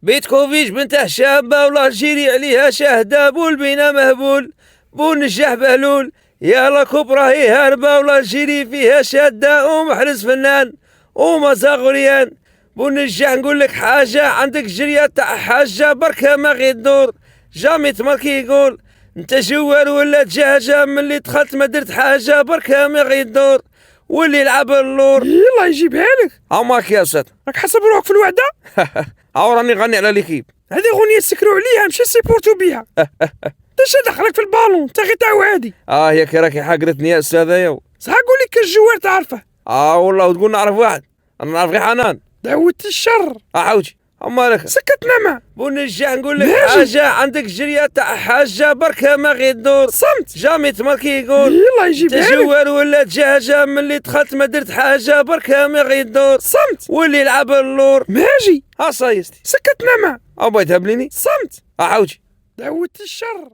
بيتكوفيش بنته شابة والله جيري عليها شاهدة، بول بينا مهبول بول نجاح بهلول، يا كبرى هي هربة والله جيري فيها شادة، ومحرز فنان ومزاغريان. بول نجاح نقول لك حاجة، عندك جرية تاع حاجة بركة ما غير دور، جامي تمركي يقول انت جوال ولا دجاجة، من اللي دخلت ما درت حاجة بركة ما غير دور، واللي يلعب اللور يلا يجيبها لك. عماك يا أستاذ راك حسب روحك في الوعدة. عاو راني غني على ليكيب. هذه غنية سكروا عليها ماشي سيبورتو بيها. اش دخلك في البالون انت غير تاع عادي. هي كي راكي حقرتني يا أستاذ يو. صح قول لك الجوار تعرفه. والله وتقول نعرف واحد، انا نعرف غير حنان. دعوت الشر. حوجي اما لك سكتنا ما بونجا نقول لك حاجة، عندك جرية تاع حاجة بركة ما غير دور، صمت جامي تمركي يقول يلا يجيبها لك. تجوال ولا دجاجة، من اللي دخلت ما درت حاجة بركة ما غير دور، صمت واللي يلعب اللور ماجي صايستي. سكتنا ما بغيت تهبليني. صمت حوجي دعوت الشر.